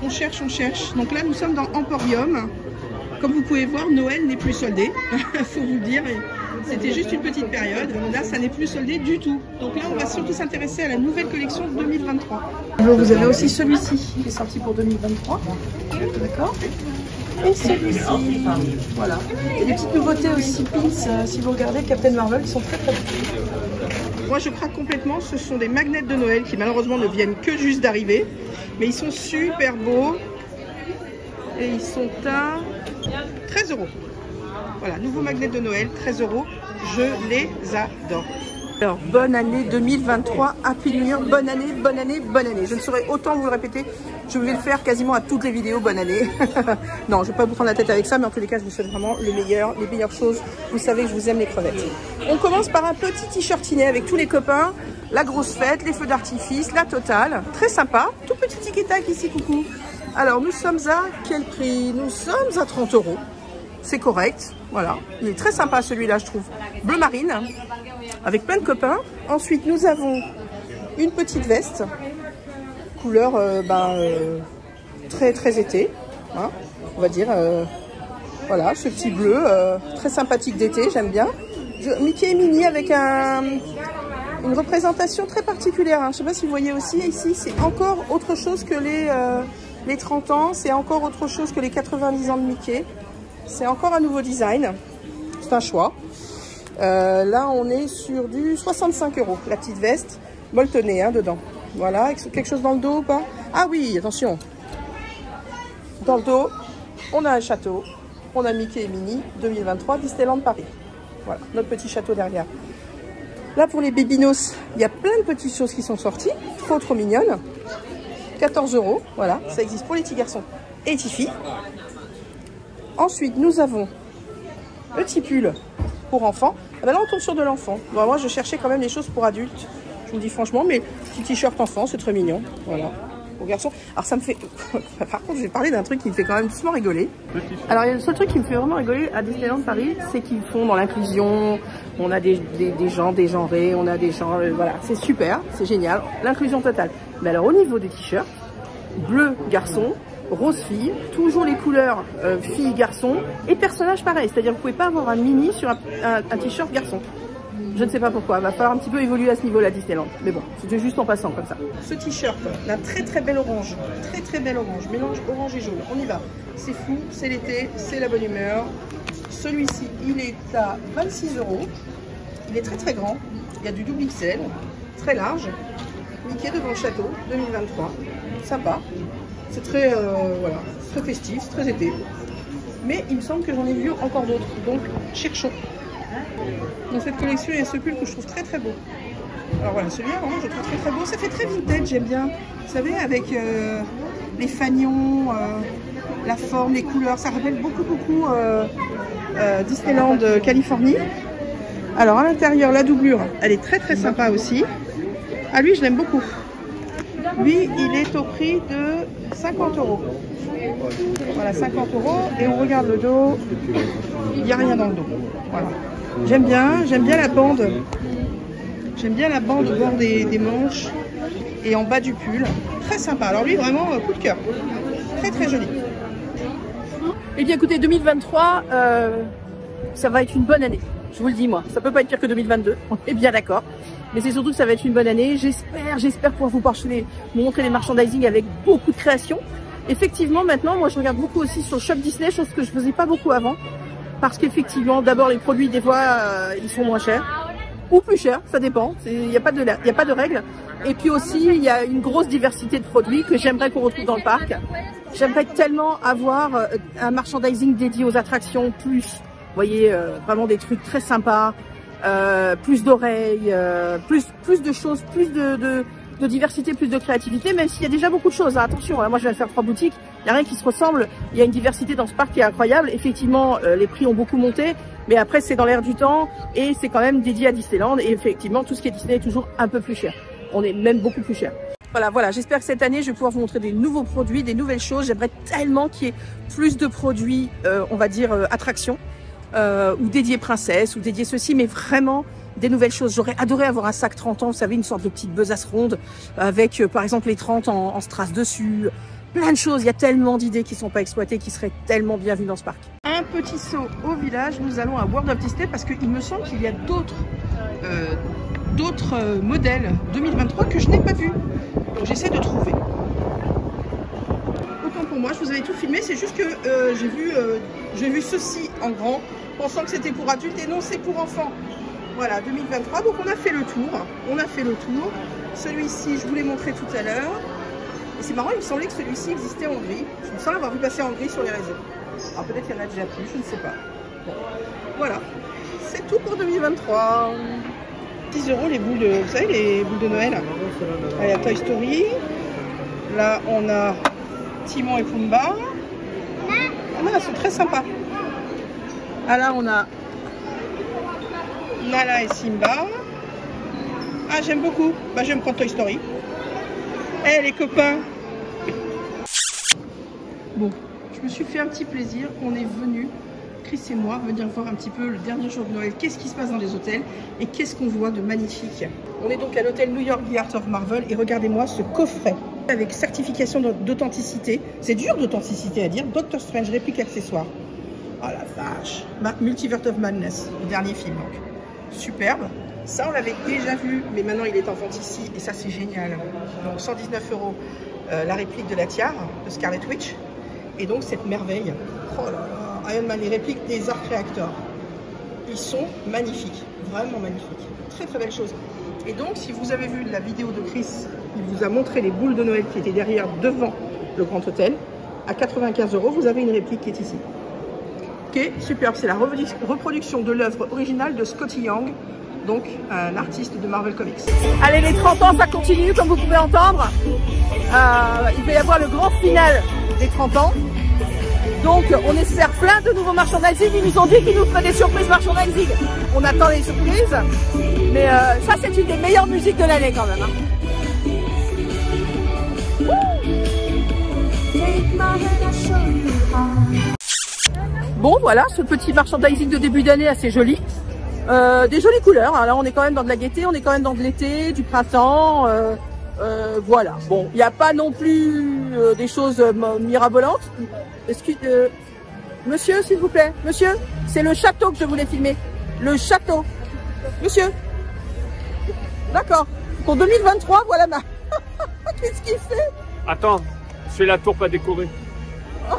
on cherche. Donc là, nous sommes dans Emporium. Comme vous pouvez voir, Noël n'est plus soldé. Il faut vous le dire. C'était juste une petite période. Là, ça n'est plus soldé du tout. Donc là, on va surtout s'intéresser à la nouvelle collection de 2023. Donc, vous avez aussi celui-ci qui est sorti pour 2023. D'accord ? Et celui-ci, voilà. Il y a des petites nouveautés aussi, pins, si vous regardez Captain Marvel, qui sont très beaux. Moi je craque complètement, ce sont des magnets de Noël qui malheureusement ne viennent que juste d'arriver. Mais ils sont super beaux. Et ils sont à 13 €. Voilà, nouveau magnet de Noël, 13 €. je les adore. Alors, bonne année 2023, Happy New Year, bonne année, bonne année, bonne année. Je ne saurais autant vous le répéter, je vais le faire quasiment à toutes les vidéos, bonne année. Non, je ne vais pas vous prendre la tête avec ça, mais en tous les cas, je vous souhaite vraiment les meilleures choses. Vous savez que je vous aime les crevettes. On commence par un petit t-shirtinet avec tous les copains, la grosse fête, les feux d'artifice, la totale. Très sympa, tout petit tic-tac ici, coucou. Alors, nous sommes à quel prix? Nous sommes à 30 €. C'est correct, voilà. Il est très sympa celui-là, je trouve. Bleu marine, avec plein de copains. Ensuite, nous avons une petite veste, couleur très très été, hein, on va dire. Voilà, ce petit bleu, très sympathique d'été, j'aime bien. Mickey et Minnie avec une représentation très particulière. Hein. Je ne sais pas si vous voyez aussi, ici, c'est encore autre chose que les 30 ans, c'est encore autre chose que les 90 ans de Mickey. C'est encore un nouveau design, c'est un choix. Là, on est sur du 65 €, la petite veste, molletonnée hein, dedans. Voilà, quelque chose dans le dos ou pas? Ah oui, attention. Dans le dos, on a un château, on a Mickey et Minnie 2023, Disneyland Paris. Voilà, notre petit château derrière. Là, pour les bébinos, il y a plein de petites choses qui sont sorties, trop mignonnes. 14 €, voilà, ça existe pour les petits garçons et les petites filles. Ensuite, nous avons le petit pull pour enfants. Ah ben là, on tombe sur de l'enfant. Bon, moi, je cherchais quand même les choses pour adultes. Je vous le dis franchement, mais petit t-shirt enfant, c'est très mignon. Voilà, pour garçons. Alors, ça me fait... Par contre, je vais parler d'un truc qui me fait quand même doucement rigoler. Alors, il y a le seul truc qui me fait vraiment rigoler à Disneyland Paris, c'est qu'ils font dans l'inclusion. On a des gens dégenrés, on a des gens... voilà, c'est super, c'est génial. L'inclusion totale. Mais alors, au niveau des t-shirts, bleu garçon, rose fille, toujours les couleurs fille garçon et personnage pareil, c'est-à-dire vous pouvez pas avoir un mini sur un t-shirt garçon. Je ne sais pas pourquoi, il va falloir un petit peu évoluer à ce niveau là Disneyland, mais bon, c'était juste en passant comme ça. Ce t-shirt, d'un très bel orange, très bel orange, mélange orange et jaune, on y va, c'est fou, c'est l'été, c'est la bonne humeur. Celui-ci, il est à 26 €, il est très grand, il y a du double XL, très large, Mickey devant le château, 2023, sympa. C'est très, voilà, très festif, c'est très été. Mais il me semble que j'en ai vu encore d'autres. Donc, cherchons. Dans cette collection, il y a ce pull que je trouve très beau. Alors voilà, celui-là, vraiment, je le trouve très beau. Ça fait très vintage, j'aime bien. Vous savez, avec les fanions, la forme, les couleurs. Ça rappelle beaucoup Disneyland Californie. Alors, à l'intérieur, la doublure, elle est très sympa aussi. Ah, lui, je l'aime beaucoup. Lui, il est au prix de 50 €. Voilà, 50 €. Et on regarde le dos. Il n'y a rien dans le dos. Voilà. J'aime bien la bande. J'aime bien la bande au bord des manches et en bas du pull. Très sympa. Alors lui, vraiment, coup de cœur. Très joli. Eh bien, écoutez, 2023, ça va être une bonne année. Je vous le dis, moi. Ça peut pas être pire que 2022. On est bien d'accord. Mais c'est surtout que ça va être une bonne année. J'espère pouvoir vous montrer les merchandising avec beaucoup de création. Effectivement, maintenant, moi, je regarde beaucoup aussi sur Shop Disney, chose que je faisais pas beaucoup avant. Parce qu'effectivement, d'abord, les produits, des fois, ils sont moins chers. Ou plus chers, ça dépend. Il n'y a pas de règle. Et puis aussi, il y a une grosse diversité de produits que j'aimerais qu'on retrouve dans le parc. J'aimerais tellement avoir un merchandising dédié aux attractions, plus, vous voyez, vraiment des trucs très sympas. Plus d'oreilles, plus de choses, plus de diversité, plus de créativité, même s'il y a déjà beaucoup de choses. Hein. Attention, hein, moi je viens de faire 3 boutiques, il n'y a rien qui se ressemble, il y a une diversité dans ce parc qui est incroyable. Effectivement, les prix ont beaucoup monté, mais après c'est dans l'air du temps et c'est quand même dédié à Disneyland et effectivement tout ce qui est Disney est toujours un peu plus cher. On est même beaucoup plus cher. Voilà, j'espère que cette année je vais pouvoir vous montrer des nouveaux produits, des nouvelles choses. J'aimerais tellement qu'il y ait plus de produits, on va dire attractions. Ou dédié princesse, ou dédié ceci, mais vraiment des nouvelles choses. J'aurais adoré avoir un sac 30 ans, vous savez, une sorte de petite besace ronde, avec par exemple les 30 en strass dessus, plein de choses. Il y a tellement d'idées qui ne sont pas exploitées, qui seraient tellement bienvenues dans ce parc. Un petit saut au village, nous allons à World of Disney, parce qu'il me semble qu'il y a d'autres modèles 2023 que je n'ai pas vus. Donc j'essaie de trouver. Autant pour moi, je vous avais tout filmé, c'est juste que j'ai vu ceci en grand, pensant que c'était pour adultes, et non, c'est pour enfants. Voilà, 2023, donc on a fait le tour. Celui-ci, je vous l'ai montré tout à l'heure. Et c'est marrant, il me semblait que celui-ci existait en gris. Je me sens avoir vu passer en gris sur les réseaux. Alors peut-être qu'il y en a déjà plus, je ne sais pas. Bon. Voilà, c'est tout pour 2023. 10 € les boules de, vous savez, les boules de Noël. Là, il y a Toy Story. Là, on a Timon et Pumba. Ah non, elles sont très sympas. Ah là, on a Nala et Simba. Ah, j'aime beaucoup. Bah, je vais me prendre Toy Story. Eh, les copains. Bon, je me suis fait un petit plaisir. On est venu, Chris et moi, venir voir un petit peu le dernier jour de Noël. Qu'est-ce qui se passe dans les hôtels et qu'est-ce qu'on voit de magnifique. On est donc à l'hôtel New York The Art of Marvel et regardez-moi ce coffret avec certification d'authenticité. C'est dur d'authenticité à dire. Doctor Strange, réplique accessoire. Oh la vache. Multiverse of Madness, le dernier film donc. Superbe. Ça on l'avait déjà vu, mais maintenant il est en vente ici et ça c'est génial. Donc 119 €, la réplique de la tiare de Scarlet Witch. Et donc cette merveille. Oh là là, Iron Man, les répliques des Arc Reactors. Ils sont magnifiques, vraiment magnifiques. Très très belle chose. Et donc si vous avez vu la vidéo de Chris, il vous a montré les boules de Noël qui étaient derrière, devant le Grand Hôtel. À 95 €, vous avez une réplique qui est ici. Ok, superbe, c'est la reproduction de l'œuvre originale de Scotty Young, donc un artiste de Marvel Comics. Allez, les 30 ans, ça continue, comme vous pouvez entendre. Il va y avoir le grand final des 30 ans. Donc, on espère plein de nouveaux merchandising. Ils nous ont dit qu'ils nous feraient des surprises merchandising. On attend les surprises. Mais ça, c'est une des meilleures musiques de l'année quand même. Hein. Bon, voilà, ce petit merchandising de début d'année assez joli. Des jolies couleurs. Hein. Là, on est quand même dans de la gaieté, on est quand même dans de l'été, du printemps. Voilà. Bon, il n'y a pas non plus des choses mirabolantes. Monsieur, s'il vous plaît. Monsieur, c'est le château que je voulais filmer. Le château. Monsieur. D'accord. Pour 2023, voilà ma... Qu'est-ce qu'il fait? Attends, c'est la tour pas décorée. Oh,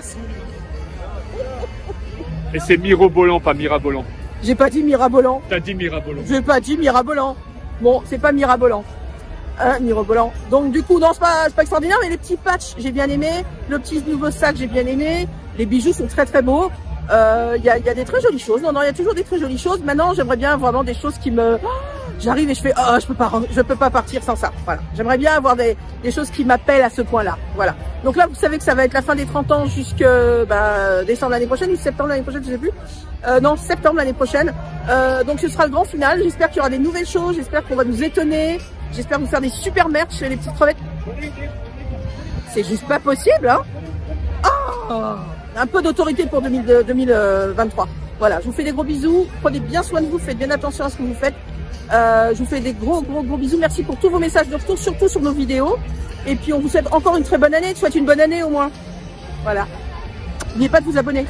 et c'est mirobolant, pas mirabolant. j'ai pas dit mirabolant. T'as dit mirabolant. J'ai pas dit mirabolant. Bon, c'est pas mirabolant. Mirobolant. Donc du coup, non, c'est pas extraordinaire, mais les petits patchs, j'ai bien aimé. Le petit nouveau sac, j'ai bien aimé. Les bijoux sont très très beaux. Il y a des très jolies choses. Non, il y a toujours des très jolies choses. Maintenant, j'aimerais bien vraiment des choses qui me... J'arrive et je fais, oh, je peux pas partir sans ça. Voilà. J'aimerais bien avoir des choses qui m'appellent à ce point-là. Voilà. Donc là, vous savez que ça va être la fin des 30 ans jusque décembre l'année prochaine ou septembre l'année prochaine, je sais plus. Non, septembre l'année prochaine. Donc ce sera le grand final. J'espère qu'il y aura des nouvelles choses. J'espère qu'on va nous étonner. J'espère vous faire des super merch, les petites crevettes. C'est juste pas possible, hein. Oh, un peu d'autorité pour 2023. Voilà, je vous fais des gros bisous. Prenez bien soin de vous, faites bien attention à ce que vous faites. Je vous fais des gros bisous. Merci pour tous vos messages de retour, surtout sur nos vidéos. Et puis on vous souhaite encore une très bonne année. Je vous souhaite une bonne année au moins. Voilà. N'oubliez pas de vous abonner.